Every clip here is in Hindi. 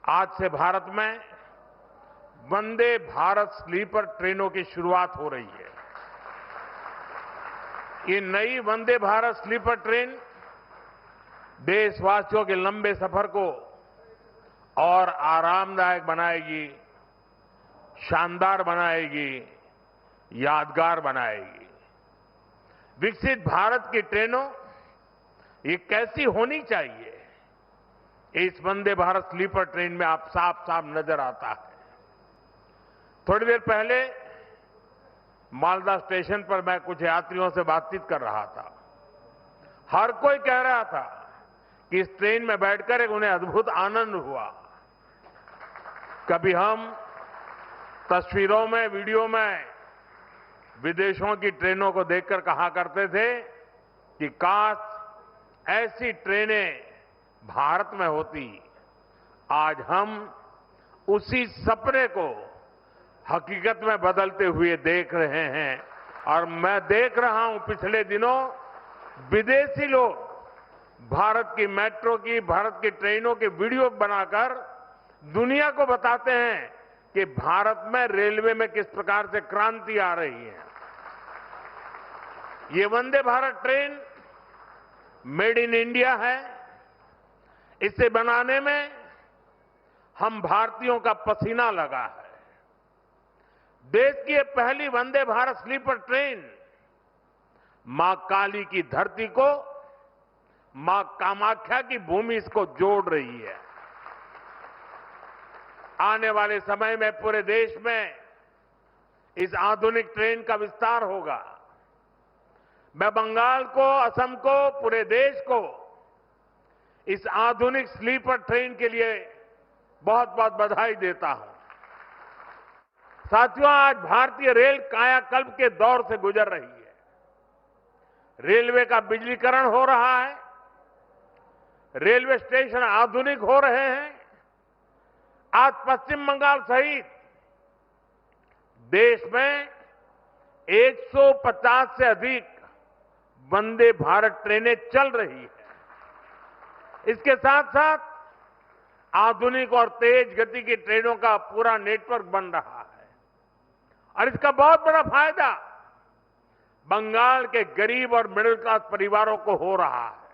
आज से भारत में वंदे भारत स्लीपर ट्रेनों की शुरुआत हो रही है। ये नई वंदे भारत स्लीपर ट्रेन देशवासियों के लंबे सफर को और आरामदायक बनाएगी, शानदार बनाएगी, यादगार बनाएगी। विकसित भारत की ट्रेनों ये कैसी होनी चाहिए, इस वंदे भारत स्लीपर ट्रेन में आप साफ साफ नजर आता है। थोड़ी देर पहले मालदा स्टेशन पर मैं कुछ यात्रियों से बातचीत कर रहा था। हर कोई कह रहा था कि इस ट्रेन में बैठकर एक उन्हें अद्भुत आनंद हुआ। कभी हम तस्वीरों में, वीडियो में विदेशों की ट्रेनों को देखकर कहा करते थे कि काश ऐसी ट्रेनें भारत में होती। आज हम उसी सपने को हकीकत में बदलते हुए देख रहे हैं और मैं देख रहा हूं पिछले दिनों विदेशी लोग भारत की मेट्रो की, भारत की ट्रेनों के वीडियो बनाकर दुनिया को बताते हैं कि भारत में रेलवे में किस प्रकार से क्रांति आ रही है। ये Vande Bharat train made in India है। इसे बनाने में हम भारतीयों का पसीना लगा है। देश की ये पहली वंदे भारत स्लीपर ट्रेन मां काली की धरती को, मां कामाख्या की भूमि इसको जोड़ रही है। आने वाले समय में पूरे देश में इस आधुनिक ट्रेन का विस्तार होगा। मैं बंगाल को, असम को, पूरे देश को इस आधुनिक स्लीपर ट्रेन के लिए बहुत बहुत बधाई देता हूं। साथियों, आज भारतीय रेल कायाकल्प के दौर से गुजर रही है। रेलवे का बिजलीकरण हो रहा है, रेलवे स्टेशन आधुनिक हो रहे हैं। आज पश्चिम बंगाल सहित देश में 150 से अधिक वंदे भारत ट्रेनें चल रही है। इसके साथ साथ आधुनिक और तेज गति की ट्रेनों का पूरा नेटवर्क बन रहा है और इसका बहुत बड़ा फायदा बंगाल के गरीब और मिडिल क्लास परिवारों को हो रहा है।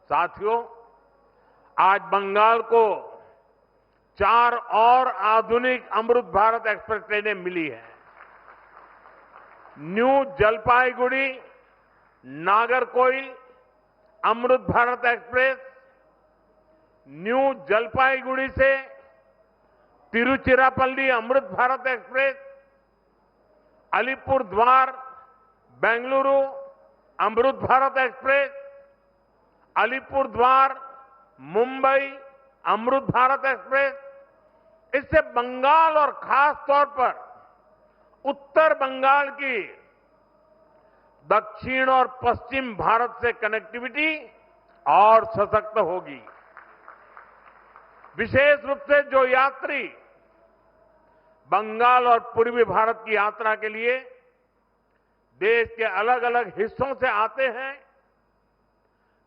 साथियों, आज बंगाल को 4 और आधुनिक अमृत भारत एक्सप्रेस ट्रेनें मिली हैं। New Jalpaiguri Nagercoil Amrit Bharat express, new Jalpaiguri से तिरुचिरापल्ली अमृत भारत एक्सप्रेस, अलीपुर द्वार बेंगलुरु अमृत भारत एक्सप्रेस, अलीपुर द्वार मुंबई अमृत भारत एक्सप्रेस। इससे बंगाल और खास तौर पर उत्तर बंगाल की दक्षिण और पश्चिम भारत से कनेक्टिविटी और सशक्त होगी। विशेष रूप से जो यात्री बंगाल और पूर्वी भारत की यात्रा के लिए देश के अलग अलग हिस्सों से आते हैं,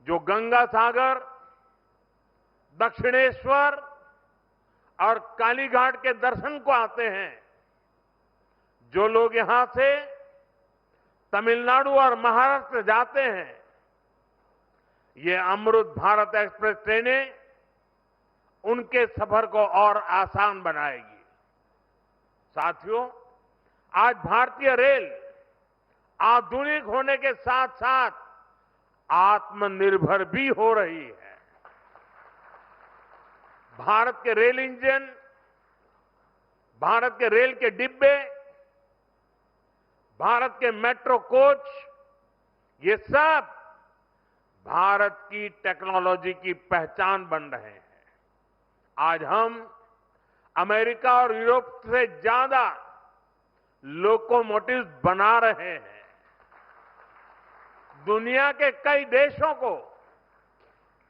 जो गंगा सागर, दक्षिणेश्वर और कालीघाट के दर्शन को आते हैं, जो लोग यहां से तमिलनाडु और महाराष्ट्र जाते हैं, ये अमृत भारत एक्सप्रेस ट्रेनें उनके सफर को और आसान बनाएगी। साथियों, आज भारतीय रेल आधुनिक होने के साथ साथ आत्मनिर्भर भी हो रही है। भारत के रेल इंजन, भारत के रेल के डिब्बे, भारत के मेट्रो कोच, ये सब भारत की टेक्नोलॉजी की पहचान बन रहे हैं। आज हम अमेरिका और यूरोप से ज्यादा लोकोमोटिव्स बना रहे हैं। दुनिया के कई देशों को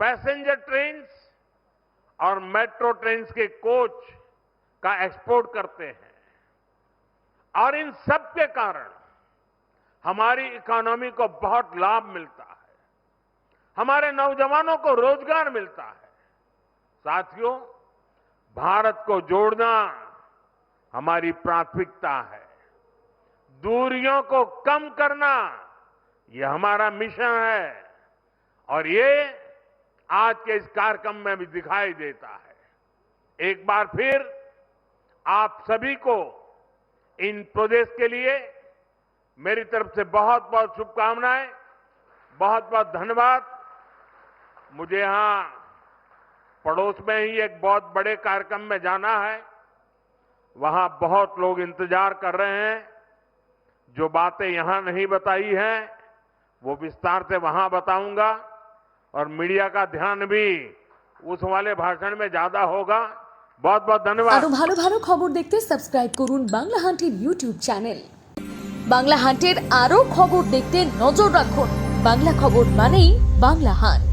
पैसेंजर ट्रेन्स और मेट्रो ट्रेन्स के कोच का एक्सपोर्ट करते हैं और इन सब के कारण हमारी इकोनॉमी को बहुत लाभ मिलता है, हमारे नौजवानों को रोजगार मिलता है। साथियों, भारत को जोड़ना हमारी प्राथमिकता है। दूरियों को कम करना ये हमारा मिशन है और ये आज के इस कार्यक्रम में भी दिखाई देता है। एक बार फिर आप सभी को इन प्रोजेक्ट्स के लिए मेरी तरफ से बहुत बहुत शुभकामनाएं, बहुत बहुत धन्यवाद। मुझे यहां पड़ोस में ही एक बहुत बड़े कार्यक्रम में जाना है, वहां बहुत लोग इंतजार कर रहे हैं। जो बातें यहां नहीं बताई हैं वो विस्तार से वहां बताऊंगा और मीडिया का ध्यान भी उस वाले भाषण में ज्यादा होगा। बहुत बहुत धन्यवाद। আরো ভালো ভালো খবর দেখতে সাবস্ক্রাইব করুন বাংলা হান্টের ইউটিউব চ্যানেল। বাংলা হান্টের আরো খবর দেখতে নজর রাখুন। বাংলা খবর মানেই বাংলা হান্ট।